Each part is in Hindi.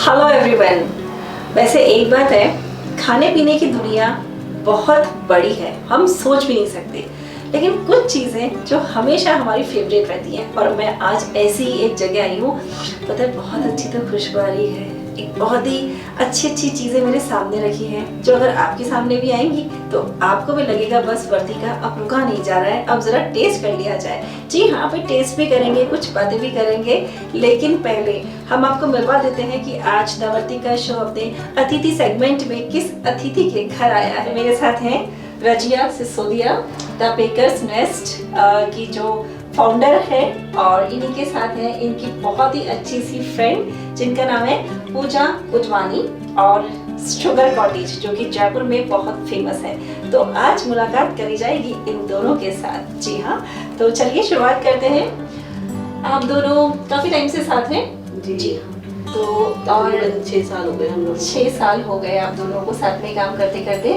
Hello everyone. वैसे एक बात है, खाने पीने की दुनिया बहुत बड़ी है, हम सोच भी नहीं सकते, लेकिन कुछ चीज़ें जो हमेशा हमारी फेवरेट रहती हैं। और मैं आज ऐसी ही एक जगह आई हूँ, पता है बहुत अच्छी तो खुशबू आ रही है, एक बहुत ही अच्छी चीज़ें मेरे सामने रखी हैं, जो अगर आपके सामने भी आएंगी तो आपको भी लगेगा बस वर्तिका अब रुका नहीं जा रहा है, अब ज़रा टेस्ट कर लिया जाए। जी हाँ, पे टेस्ट भी करेंगे, कुछ बातें भी करेंगे, लेकिन पहले हम आपको मिलवा देते हैं कि आज द वर्तिका शो अपने अतिथि सेगमेंट में किस अतिथि के घर आया है। मेरे साथ हैं Razia Sisodia, the bakers nest की जो फाउंडर है, और इन्हीं के साथ हैं इनकी बहुत ही अच्छी सी फ्रेंड जिनका नाम है पूजा उजवानी, और शुगर कॉटेज जो कि जयपुर में बहुत फेमस है। तो आज मुलाकात करी जाएगी इन दोनों के साथ। जी हाँ, तो चलिए शुरुआत करते हैं। आप दोनों काफी टाइम से साथ हैं? जी तो और 6 साल हो गए हम लोग। 6 साल हो गए आप दोनों को साथ में काम करते करते।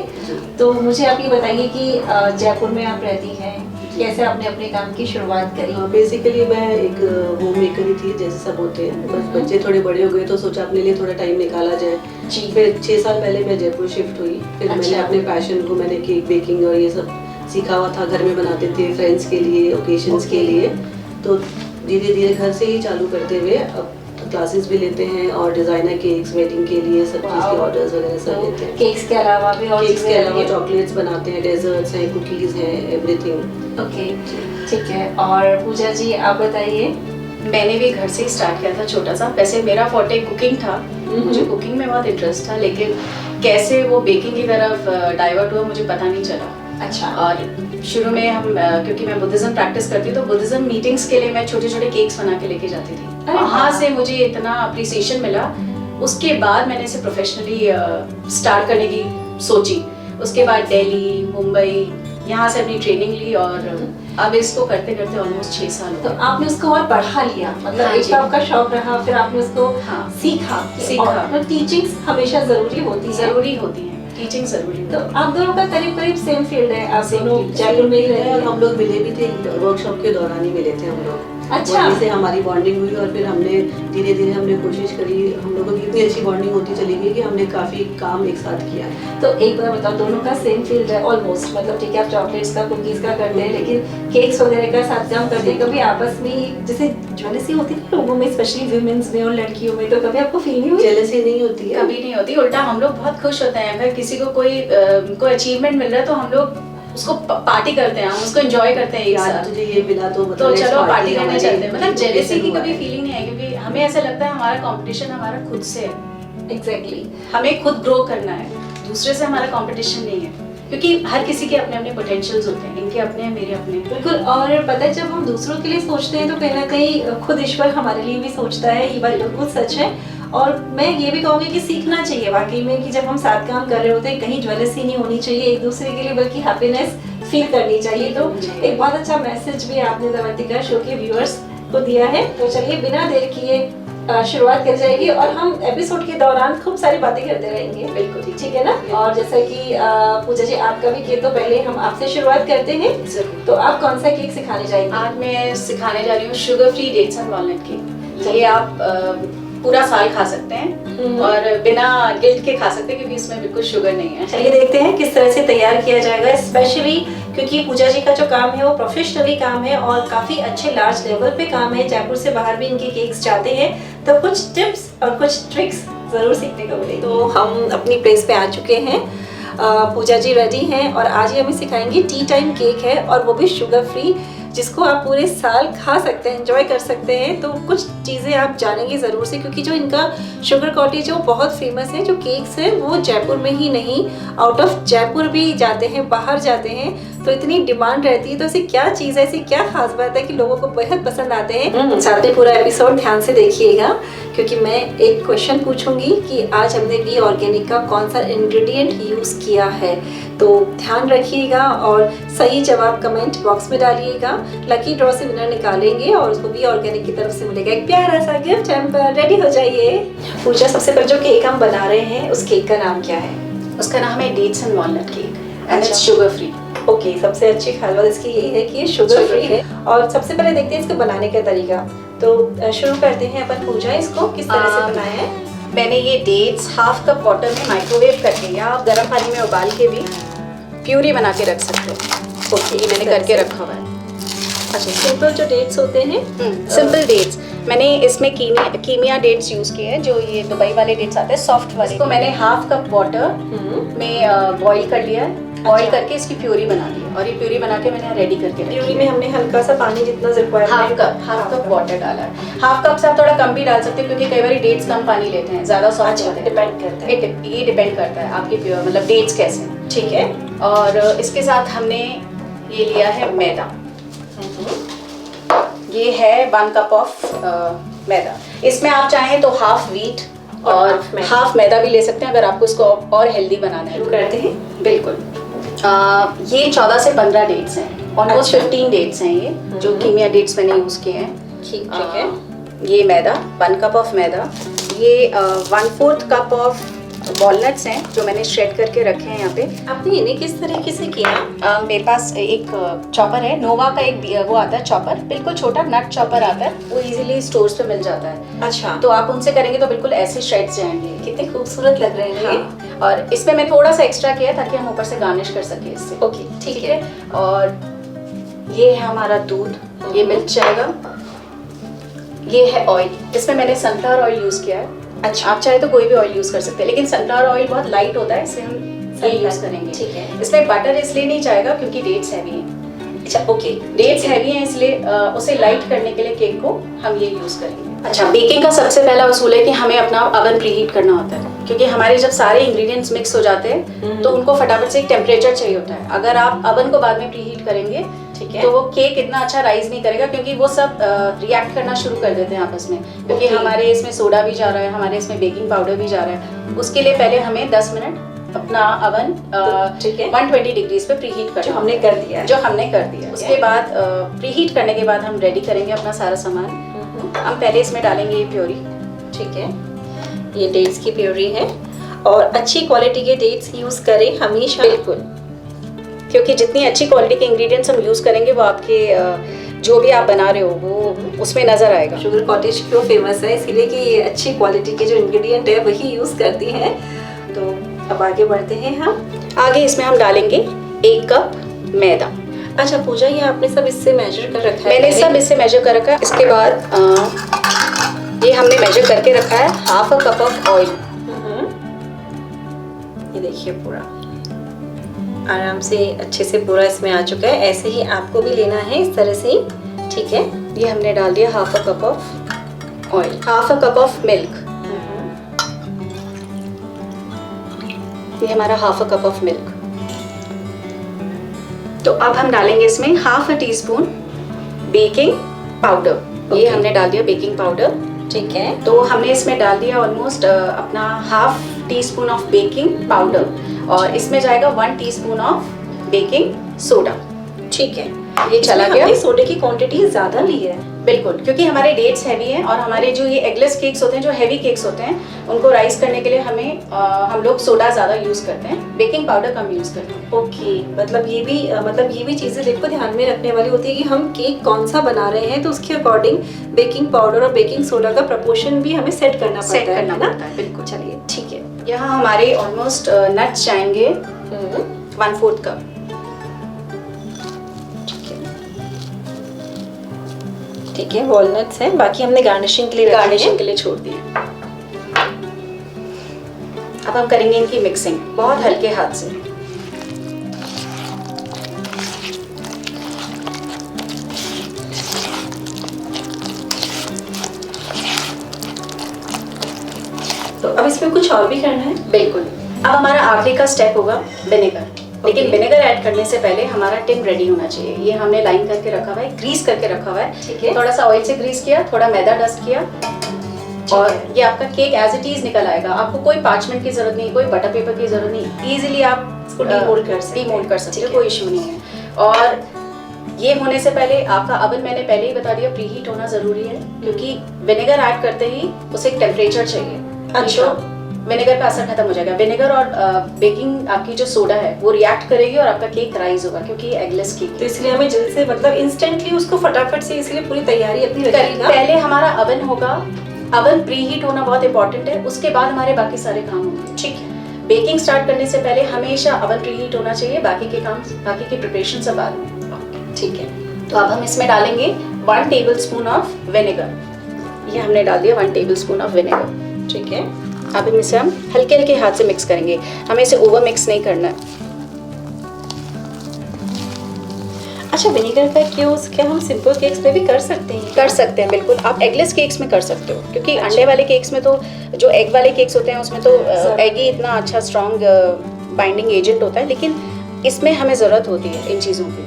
तो मुझे आप ये बताइए कि जयपुर में आप रहती हैं, कैसे आपने अपने काम की शुरुआत करी? बेसिकली मैं एक होम मेकर ही थी, जैसे सब होते हैं, बस बच्चे थोड़े बड़े हो गए तो सोचा अपने लिए थोड़ा टाइम निकाला जाए। जी। फिर 6 साल पहले मैं जयपुर शिफ्ट हुई। फिर मैंने अपने पैशन को, मैंने केक बेकिंग और ये सब सीखा हुआ था, घर में बनाते थे फ्रेंड्स के लिए, ओकेशंस के लिए। तो धीरे धीरे घर से ही चालू करते हुए अब क्लासेस भी लेते हैं, और डिजाइनर केक्स, वेडिंग के लिए सब चीज़ के ऑर्डर्स वगैरह सब लेते हैं। केक्स के अलावा भी और केक्स के अलावा चॉकलेट्स बनाते हैं, डेजर्ट्स हैं, कुकीज़ हैं, एवरीथिंग। ओके, ठीक है। और पूजा जी आप बताइए। मैंने भी घर से ही स्टार्ट किया था छोटा सा। वैसे मेरा फॉर्टे कुकिंग था, मुझे कुकिंग में बहुत इंटरेस्ट था, लेकिन कैसे वो बेकिंग की तरफ डाइवर्ट हुआ मुझे पता नहीं चला। अच्छा। और शुरू में हम क्योंकि मैं बुद्धिज्म प्रैक्टिस करती तो बुद्धिज्म मीटिंग्स के लिए मैं छोटे छोटे केक्स बना के लेके जाती थी। वहाँ से मुझे इतना अप्रिसिएशन मिला। उसके बाद मैंने इसे प्रोफेशनली स्टार्ट करने की सोची। उसके बाद दिल्ली, मुंबई, यहाँ से अपनी ट्रेनिंग ली, और अब इसको करते करते ऑलमोस्ट 6 साल हो तो गए। आपने उसको और बढ़ा लिया, मतलब हाँ एक जी। तो आपका शौक रहा, फिर आपने उसको सीखा। सीखा। टीचिंग हमेशा जरूरी होती है। जरूरी होती है, टीचिंग जरूरी तो होती आप दोनों का करीब करीब सेम फील्ड है, आप Same दोनों field। जयपुर में ही रहते और हैं। हम लोग मिले भी थे वर्कशॉप के दौरान ही मिले थे हम लोग। अच्छा। वहीं से हमारी बॉन्डिंग हुई, और फिर हमने धीरे धीरे हमने कोशिश करी, हम लोगों की इतनी अच्छी बॉन्डिंग होती चली गई कि हमने काफी काम एक साथ किया। तो एक बार बताओ, दोनों का सेम फील्ड है ऑलमोस्ट, मतलब ठीक है आप चॉकलेट्स का, कुकीज का करते हैं, लेकिन केक्स वगैरह का साथ काम करते हैं। कभी आपस में जैसे जेलसी होती है लोगों में, स्पेशली वुमेन्स में और लड़कियों में, तो कभी आपको फील नहीं हुई? जेलसी नहीं होती है, कभी नहीं होती। उल्टा हम लोग बहुत खुश होते हैं अगर किसी को कोई अचीवमेंट मिल रहा है, तो हम लोग उसको पार्टी करते हैं, हम उसको एंजॉय करते हैं एक यार साथ। तुझे ये मिला तो तो चलो पार्टी करने चलते हैं। मतलब जेलसी जेलसी की कभी फीलिंग नहीं है, क्योंकि हमें ऐसा लगता है हमारा कंपटीशन हमारा खुद से है। एग्जैक्टली। हमें खुद ग्रो करना है, दूसरे से हमारा कंपटीशन नहीं है, क्योंकि हर किसी के अपने अपने पोटेंशियल्स होते हैं, इनके अपने हैं, मेरे अपने। बिल्कुल। और पता है जब हम दूसरों के लिए सोचते हैं तो कहीं ना कहीं खुद ईश्वर हमारे लिए भी सोचता है, ये बात बिल्कुल सच है। और मैं ये भी कहूँगी कि सीखना चाहिए वाकई में कि जब हम साथ काम कर रहे होते हैं कहीं जेलसी नहीं होनी चाहिए एक दूसरे के लिए, बल्कि हैप्पीनेस फील करनी चाहिए। तो एक बहुत अच्छा मैसेज भी आपने द वर्तिका शो के व्यूअर्स को दिया है। तो चलिए बिना देर किए शुरुआत कर जाएगी, और हम एपिसोड के दौरान खूब सारी बातें करते रहेंगे। बिल्कुल ठीक है ना? और जैसा कि पूजा जी आपका भी केक, तो पहले हम आपसे शुरुआत करते हैं। जरूर। तो आप कौन सा केक सिखाने जाएंगे? आज मैं सिखाने जा रही हूँ sugar free dates and walnut cake. ये आप पूरा साल खा सकते हैं और बिना गिल्ट के खा सकते हैं, क्योंकि इसमें बिल्कुल शुगर नहीं है। चलिए देखते हैं किस तरह से तैयार किया जाएगा, स्पेशली क्योंकि पूजा जी का जो काम है वो प्रोफेशनली काम है और काफी अच्छे लार्ज लेवल पे काम है। जयपुर से बाहर भी इनके केक्स जाते हैं, तो कुछ टिप्स और कुछ ट्रिक्स जरूर सीखने को मिलेगी। तो हम अपनी प्लेस पे आ चुके हैं, पूजा जी रेडी हैं, और आज ही हमें सिखाएंगी टी टाइम केक है, और वो भी शुगर फ्री, जिसको आप पूरे साल खा सकते हैं, एंजॉय कर सकते हैं। तो कुछ चीज़ें आप जानेंगे ज़रूर से, क्योंकि जो इनका शुगर कॉटेज है वो बहुत फेमस है। जो केक्स है वो जयपुर में ही नहीं, आउट ऑफ जयपुर भी जाते हैं, बाहर जाते हैं, तो इतनी डिमांड रहती है। तो ऐसी क्या चीज़ है, ऐसी क्या खास बात है कि लोगों को बेहद पसंद आते हैं। साथ में पूरा एपिसोड ध्यान से देखिएगा, क्योंकि मैं एक क्वेश्चन पूछूंगी कि आज हमने बी ऑर्गेनिक का कौन सा इंग्रेडिएंट यूज़ किया है, तो ध्यान रखिएगा और सही जवाब कमेंट बॉक्स में डालिएगा। लकी ड्रॉ से विनर निकालेंगे और उसको बी ऑर्गेनिक की तरफ से मिलेगा एक प्यारा सा गिफ्ट हैम्पर। रेडी हो जाइए। पूजा, सबसे पहले जो केक हम बना रहे हैं उस केक का नाम क्या है? उसका नाम है dates and walnut cake, and अच्छा। It's sugar free. ओके, सबसे अच्छी खास बात इसकी यही है कि ये शुगर फ्री है। और सबसे पहले देखते हैं इसको बनाने का तरीका। तो शुरू करते हैं अपन। पूजा, इसको किस तरह से बनाया है? मैंने ये डेट्स हाफ कप वाटर में माइक्रोवेव करके या आप गर्म पानी में उबाल के भी प्यूरी बना के रख सकते हो। ओके, ये मैंने करके रखा हुआ है। अच्छा, सिंपल जो डेट्स होते हैं, सिंपल डेट्स। मैंने इसमें कीमिया डेट्स यूज़ किए हैं, जो ये दुबई वाले डेट्स आते हैं सॉफ्ट वाले। इसको मैंने हाफ कप वाटर में बॉईल कर लिया है। बॉईल करके इसकी प्यूरी बना ली है और ये प्यूरी बना के मैंने रेडी करके रखी है। प्यूरी में हमने हल्का सा पानी जितना रिक्वायरमेंट हाफ कप वाटर डाला है। हाफ कप से आप थोड़ा कम भी डाल सकते हैं क्योंकि कई बार डेट्स कम पानी लेते हैं, ज़्यादा सॉफ्ट होते हैं। डिपेंड करता है, ये डिपेंड करता है आपकी मतलब डेट्स कैसे हैं। ठीक है। और इसके साथ हमने ये लिया है मैदा। ये है 1 कप ऑफ मैदा। इसमें आप चाहें तो हाफ वीट और हाफ मैदा भी ले सकते हैं अगर आपको इसको और हेल्दी बनाना है। शुरू करते हैं। बिल्कुल। ये 14 से 15 डेट्स हैं, ऑलमोस्ट 15 डेट्स हैं ये, जो कीमिया डेट्स मैंने यूज़ किए हैं। ठीक है। ये मैदा 1 कप ऑफ मैदा। ये 1/4 कप ऑफ वॉलनट्स हैं जो मैंने श्रेड करके रखे हैं यहाँ पे। आपने इन्हें किस तरीके से किया? मेरे पास एक चॉपर है, नोवा का एक वो आता है चॉपर, बिल्कुल छोटा नट चॉपर आता है, वो इजीली स्टोर्स पे मिल जाता है। अच्छा, तो आप उनसे करेंगे तो बिल्कुल ऐसे श्रेड्स जाएंगे। कितने खूबसूरत लग रहे हैं। हाँ। और इसमें मैंने थोड़ा सा एक्स्ट्रा किया ताकि हम ऊपर से गार्निश कर सके इससे। ओके, ठीक है। और ये है हमारा दूध, ये मिल्क जाएगा। ये है ऑयल, इसमें मैंने सनफ्लावर ऑयल यूज़ किया है। अच्छा, आप चाहे तो कोई भी ऑयल यूज़ कर सकते हैं, लेकिन सनफ्लावर ऑयल बहुत लाइट होता है, इसलिए हम ये यूज़ करेंगे। ठीक है। इसमें बटर इसलिए नहीं जाएगा क्योंकि डेट्स हैवी हैं। अच्छा, ओके, डेट्स हैवी हैं इसलिए उसे लाइट करने के लिए केक को हम ये यूज़ करेंगे। अच्छा, बेकिंग का सबसे पहला उसूल है कि हमें अपना अवन प्रीहीट करना होता है, क्योंकि हमारे जब सारे इंग्रेडिएंट्स मिक्स हो जाते हैं तो उनको फटाफट से एक टेम्परेचर चाहिए होता है। अगर आप अवन को बाद में प्रीहीट करेंगे तो वो केक इतना अच्छा राइज नहीं करेगा, क्योंकि वो सब रिएक्ट करना शुरू कर देते हैं आपस में, क्योंकि हमारे इसमें सोडा भी जा रहा है, हमारे इसमें बेकिंग पाउडर भी जा रहा है। उसके लिए पहले हमें 10 मिनट अपना अवन 120 डिग्रीज पे प्रीहीट करना, जो हमने कर दिया है। जो हमने कर दिया। उसके बाद प्रीहीट करने के बाद हम रेडी करेंगे अपना सारा सामान। हम पहले इसमें डालेंगे ये प्योरी। ठीक है, ये डेट्स की प्योरी है और अच्छी क्वालिटी के डेट्स यूज़ करें हमेशा। बिल्कुल, क्योंकि जितनी अच्छी क्वालिटी के इंग्रेडिएंट्स हम यूज़ करेंगे वो आपके जो भी आप बना रहे हो वो उसमें नज़र आएगा। शुगर कॉटेज क्यों फेमस है? इसीलिए कि ये अच्छी क्वालिटी के जो इंग्रेडिएंट है वही यूज़ करती हैं। तो अब आगे बढ़ते हैं हम। आगे इसमें हम डालेंगे 1 कप मैदा। अच्छा पूजा, ये आपने सब इससे मेजर कर रखा है? मैंने सब इससे मेजर कर रखा है। इसके बाद ये हमने मेजर करके रखा है half a cup of oil. ये देखिए पूरा आराम से अच्छे से पूरा इसमें आ चुका है। ऐसे ही आपको भी लेना है, इस तरह से ही। ठीक है, ये हमने डाल दिया half a cup of oil, half a cup of milk. ये हमारा half a cup of milk. तो अब हम डालेंगे इसमें half a teaspoon baking powder. ये हमने डाल दिया बेकिंग पाउडर। ठीक है, तो हमने इसमें डाल दिया ऑलमोस्ट अपना half teaspoon of baking powder और इसमें जाएगा 1 टीस्पून ऑफ बेकिंग सोडा। ठीक है, ये चला गया। हमने सोडे की क्वांटिटी ज़्यादा ली है। बिल्कुल, क्योंकि हमारे डेट्स हैवी हैं और हमारे जो ये एगलेस केक्स होते हैं, जो हैवी केक्स होते हैं, उनको राइस करने के लिए हम लोग सोडा ज़्यादा यूज़ करते हैं, बेकिंग पाउडर कम यूज़ करते हैं। ओके, मतलब ये भी चीज़ें देखो ध्यान में रखने वाली होती है कि हम केक कौन सा बना रहे हैं, तो उसके अकॉर्डिंग बेकिंग पाउडर और बेकिंग सोडा का प्रपोर्शन भी हमें सेट करना पड़ता है। बिल्कुल। चलिए ठीक है, यहाँ हमारे ऑलमोस्ट नट्स जाएंगे 1/4 कप। ठीक है, वॉलनट्स हैं, बाकी हमने गार्निशिंग के लिए छोड़ दिए। अब हम करेंगे इनकी मिक्सिंग बहुत हल्के हाथ से। तो अब इसमें कुछ और भी करना है? बिल्कुल। अब हमारा आखिरी का स्टेप होगा विनेगर। लेकिन विनेगर ऐड करने से पहले हमारा टिन रेडी होना चाहिए। ये हमने लाइन करके रखा हुआ है, ग्रीस करके रखा हुआ है। ठीक है, थोड़ा सा ऑयल से ग्रीस किया, थोड़ा मैदा डस्ट किया और ये आपका केक एज इट इज निकल आएगा। आपको कोई पार्चमेंट की जरूरत नहीं, कोई बटर पेपर की जरूरत नहीं, इजीली आप इसको डीमोल्ड कर सकते हो, कोई इशू नहीं है। और ये होने से पहले आपका अवन मैंने पहले ही बता दिया प्रीहीट होना जरूरी है, क्योंकि विनेगर ऐड करते ही उसे एक टेम्परेचर चाहिए। अच्छा, विनेगर का असर खत्म हो जाएगा। विनेगर और बेकिंग आपकी जो सोडा है वो रिएक्ट करेगी और आपका केक राइज होगा, क्योंकि ये एगलेस केक तो इसलिए हमें जल्द से मतलब इंस्टेंटली उसको फटाफट से, इसलिए पूरी तैयारी अपनी रखिएगा। पहले हमारा अवन होगा, अवन प्री हीट होना बहुत इंपॉर्टेंट है, उसके बाद हमारे बाकी सारे काम होंगे। ठीक है। बेकिंग स्टार्ट करने से पहले हमेशा अवन प्री हीट होना चाहिए, बाकी के काम, बाकी की प्रिपरेशन सब बाद में। ठीक है। तो अब हम इसमें डालेंगे 1 टेबलस्पून ऑफ विनेगर। ये हमने डाल दिया 1 टेबलस्पून ऑफ विनेगर। ठीक है। अब इसे हम हल्के हल्के हाथ से मिक्स करेंगे, हमें इसे ओवर मिक्स नहीं करना है। अच्छा, विनेगर का यूज क्या हम सिंपल केक्स में भी कर सकते हैं? कर सकते हैं बिल्कुल, आप एगलेस केक्स में कर सकते हो, क्योंकि अच्छा। अंडे वाले केक्स में तो, जो एग वाले केक्स होते हैं उसमें तो एग ही इतना अच्छा स्ट्रॉन्ग बाइंडिंग एजेंट होता है, लेकिन इसमें हमें ज़रूरत होती है इन चीज़ों की।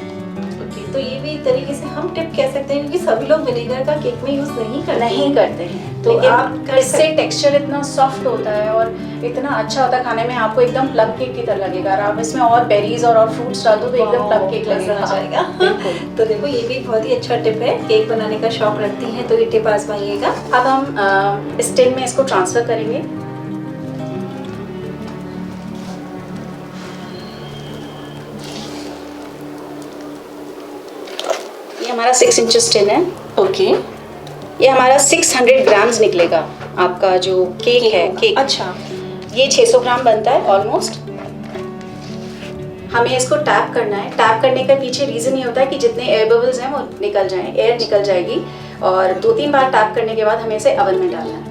ओके, तो ये भी एक तरीके से हम टिप कह सकते हैं, क्योंकि सभी लोग विनेगर का केक में यूज नहीं करते हैं, तो लेकिन आप कर इससे सकते- टेक्सचर इतना सॉफ्ट होता है और इतना अच्छा होता है खाने में, आपको एकदम प्लम केक की तरह लगेगा। और आप इसमें और बेरीज और फ्रूट्स डाल दो तो एकदम प्लम केक लगेगा। आ जाएगा। बिल्कुल। तो देखो, ये भी बहुत ही अच्छा टिप है। केक बनाने का शौक रखती हैं तो ये टिप आजमाइएगा। अब हम इस टिन में इसको ट्रांसफर करेंगे। ये हमारा 6 इंचेस टिन है। ओके। ये हमारा 600 ग्राम्स निकलेगा आपका जो केक है। केक अच्छा। ये 600 ग्राम बनता है ऑलमोस्ट। हमें इसको टैप करना है। टैप करने का पीछे रीज़न ये होता है कि जितने एयर बबल्स हैं वो निकल जाएं, एयर निकल जाएगी, और 2-3 बार टैप करने के बाद हमें इसे अवन में डालना है।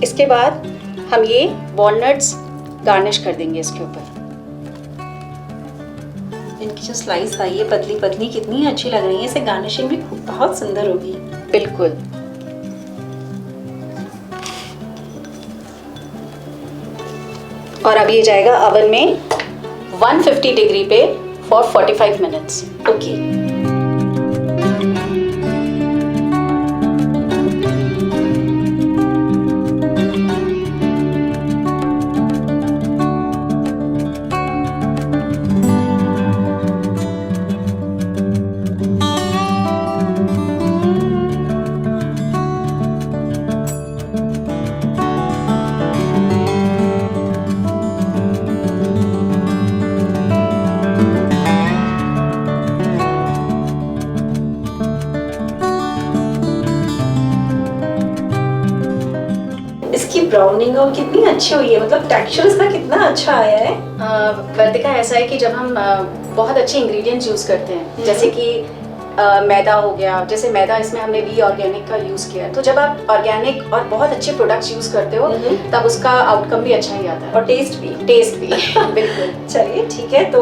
इसके बाद हम ये वॉलनट्स गार्निश कर देंगे इसके ऊपर। इनकी जो स्लाइस आई है पतली पतली, कितनी अच्छी लग रही है। इसे गार्निशिंग भी बहुत सुंदर होगी। बिल्कुल। और अब ये जाएगा अवन में 150 डिग्री पे फॉर 45 मिनट्स। ओके। इसकी ब्राउनिंग और कितनी अच्छी हुई है, मतलब टेक्सचर इसका कितना अच्छा आया है। वर्तिका, ऐसा है कि जब हम बहुत अच्छे इंग्रेडिएंट्स यूज़ करते हैं, जैसे कि मैदा हो गया, जैसे मैदा इसमें हमने बी ऑर्गेनिक का यूज़ किया है, तो जब आप ऑर्गेनिक और बहुत अच्छे प्रोडक्ट्स यूज़ करते हो तब उसका आउटकम भी अच्छा ही आता है, और टेस्ट भी बिल्कुल। चलिए ठीक है, तो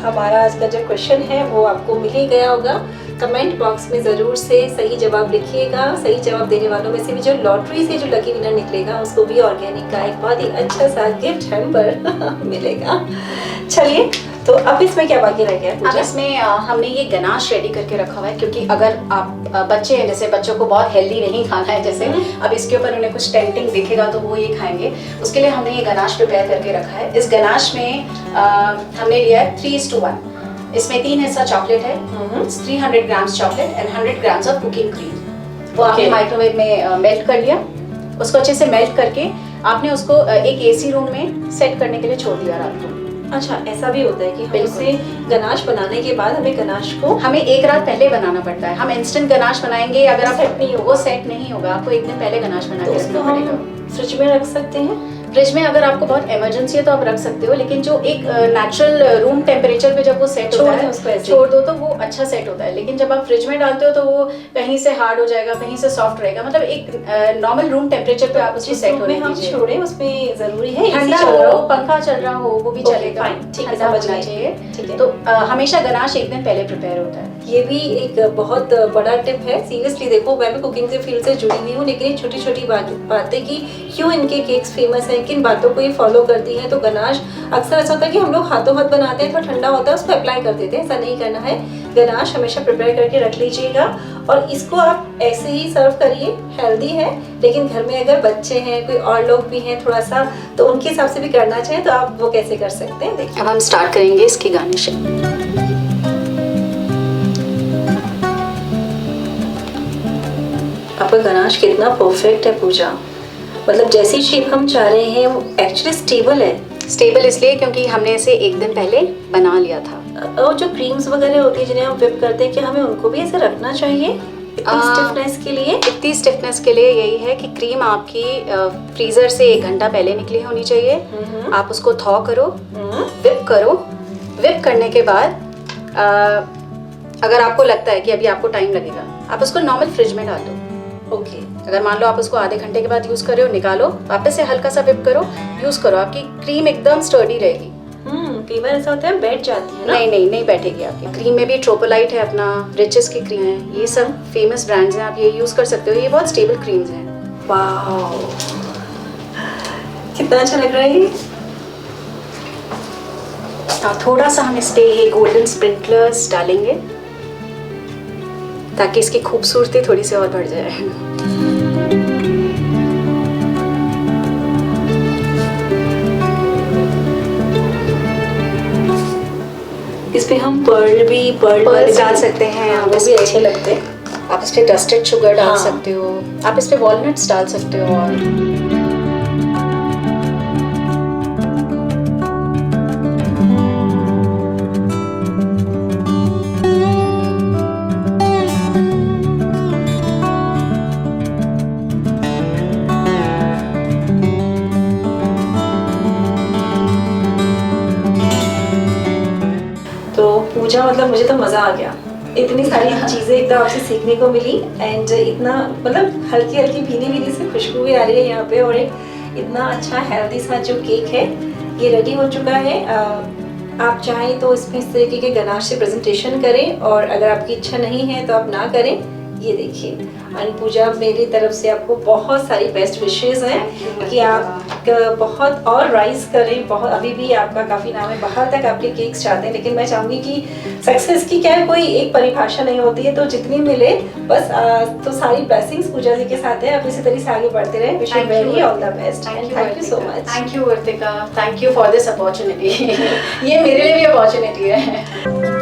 हमारा आज का जो क्वेश्चन है वो आपको मिल ही गया होगा। कमेंट बॉक्स में ज़रूर से सही जवाब लिखिएगा। सही जवाब देने वालों में से भी जो लॉटरी से जो लकी विनर निकलेगा उसको भी ऑर्गेनिक का एक बहुत ही अच्छा सा गिफ्ट हैम्पर मिलेगा। चलिए, तो अब इसमें क्या बाकी रह गया? अब इसमें हमने ये गनाश रेडी करके रखा हुआ है, क्योंकि अगर आप बच्चे हैं, जैसे बच्चों को बहुत हेल्दी नहीं खाना है, जैसे अब इसके ऊपर उन्हें कुछ टेम्पटिंग दिखेगा तो वो ये खाएंगे, उसके लिए हमने ये गनाश प्रिपेयर करके रखा है। इस गनाश में हमने लिया है 3:1। इसमें 3 हिस्सा चॉकलेट है, 300 grams chocolate and 100 grams of cooking cream. वो आपने माइक्रोवेव में मेल्ट कर लिया। उसको अच्छे से मेल्ट करके आपने उसको एक एसी रूम में सेट करने के लिए छोड़ दिया रात को। अच्छा, ऐसा भी होता है कि हम उसे गनाश बनाने के बाद हमें गनाश को हमें एक रात पहले बनाना पड़ता है। हम इंस्टेंट गनाश बनाएंगे, अगर आप सेट नहीं होगा, वो सेट नहीं होगा, आपको एक दिन पहले गनाश बना तो के उसको रखना पड़ेगा। हम फ्रिज में रख सकते हैं। फ्रिज में अगर आपको बहुत इमरजेंसी है तो आप रख सकते हो, लेकिन जो एक नेचुरल रूम टेम्परेचर पे जब वो सेट होता है, छोड़ दो तो वो अच्छा सेट होता है। लेकिन जब आप फ्रिज में डालते हो तो वो कहीं से हार्ड हो जाएगा, कहीं से सॉफ्ट रहेगा। मतलब एक नॉर्मल रूम टेम्परेचर पे आप उसको सेट होने हम दीजिए। छोड़े, उसमें जरूरी है ठंडा हो, पंखा चल रहा हो, वो भी चलेगा, ठीक है, ठंडा समझ होना गए। चाहिए। ठीक है। तो हमेशा गनाश एक दिन पहले प्रिपेयर होता है। ये भी एक बहुत बड़ा टिप है। सीरियसली देखो, मैं भी कुकिंग के फील्ड से जुड़ी हुई हूँ, लेकिन ये छोटी छोटी बातें कि क्यों इनके केक्स फेमस हैं, किन बातों को ये फॉलो करती हैं। तो गनाश अक्सर ऐसा होता है कि हम लोग हाथों हाथ बनाते हैं, थोड़ा ठंडा होता है उसको अप्लाई कर देते हैं, ऐसा नहीं करना है। गनाश हमेशा प्रिपेयर करके रख लीजिएगा और इसको आप ऐसे ही सर्व करिए। हेल्दी है, लेकिन घर में अगर बच्चे हैं, कोई और लोग भी हैं थोड़ा सा, तो उनके हिसाब से भी करना चाहिए। तो आप वो कैसे कर सकते हैं, देखिए। अब हम स्टार्ट करेंगे इसकी गार्निशिंग। आपका गनाश कितना परफेक्ट है पूजा, मतलब जैसी शेप हम चाह रहे हैं वो एक्चुअली स्टेबल है। स्टेबल इसलिए क्योंकि हमने इसे एक दिन पहले बना लिया था। और जो क्रीम्स वगैरह होती है जिन्हें हम विप करते हैं, क्या हमें उनको भी ऐसे रखना चाहिए इतनी स्टिफनेस के लिए? इतनी स्टिफनेस के लिए यही है कि क्रीम आपकी फ्रीजर से 1 घंटा पहले निकली होनी चाहिए। आप उसको थॉ करो, विप करो। विप करने के बाद अगर आपको लगता है कि अभी आपको टाइम लगेगा, आप उसको नॉर्मल फ्रिज में डाल दो। ओके। अगर मान लो आप उसको आधे घंटे के बाद यूज कर रहे हो, निकालो, वापस से हल्का सा विप करो, यूज करो, आपकी क्रीम एकदम स्टर्डी रहेगी। कई बार ऐसा होता है बैठ जाती है ना? नहीं बैठेगी आपकी क्रीम में भी। ट्रोपोलाइट है अपना, रिचेस की क्रीम है, ये सब फेमस ब्रांड्स हैं, आप ये यूज कर सकते हो। ये बहुत स्टेबल क्रीम्स हैं। वाओ, कितना अच्छा लग रहा है ये। थोड़ा सा हम इस पे ये गोल्डन स्प्रिंकलर्स डालेंगे ताकि इसकी खूबसूरती थोड़ी सी और बढ़ जाए। इस पे हम पर्ल डाल सकते हैं, वो भी अच्छे लगते हैं। आप इस पे डस्टेड शुगर डाल हाँ। सकते हो, आप इस पे वॉलनट्स डाल सकते हो। और पूजा, मतलब मुझे तो मज़ा आ गया। इतनी सारी चीज़ें एकदम आपसे सीखने को मिली एंड इतना मतलब हल्की हल्की भीनी भीनी से खुशबू भी आ रही है यहाँ पे। और एक इतना अच्छा हेल्दी सा जो केक है ये रेडी हो चुका है। आप चाहें तो इसमें इस तरीके के गनाश से प्रेजेंटेशन करें, और अगर आपकी इच्छा नहीं है तो आप ना करें। ये देखिए, एंड पूजा मेरी तरफ से आपको बहुत सारी बेस्ट विशेस हैं कि आप बहुत और राइज करें। बहुत अभी भी आपका काफ़ी नाम है, बाहर तक आपके केक्स जाते हैं, लेकिन मैं चाहूँगी कि सक्सेस की क्या है, कोई एक परिभाषा नहीं होती है, तो जितनी मिले बस। तो सारी ब्लेसिंग्स पूजा जी के साथ है। आप इसी तरह से आगे बढ़ते रहे। Wish you very all the best and thank you so much. Thank you Vartika, thank you for this opportunity. ये मेरे लिए भी अपॉर्चुनिटी है।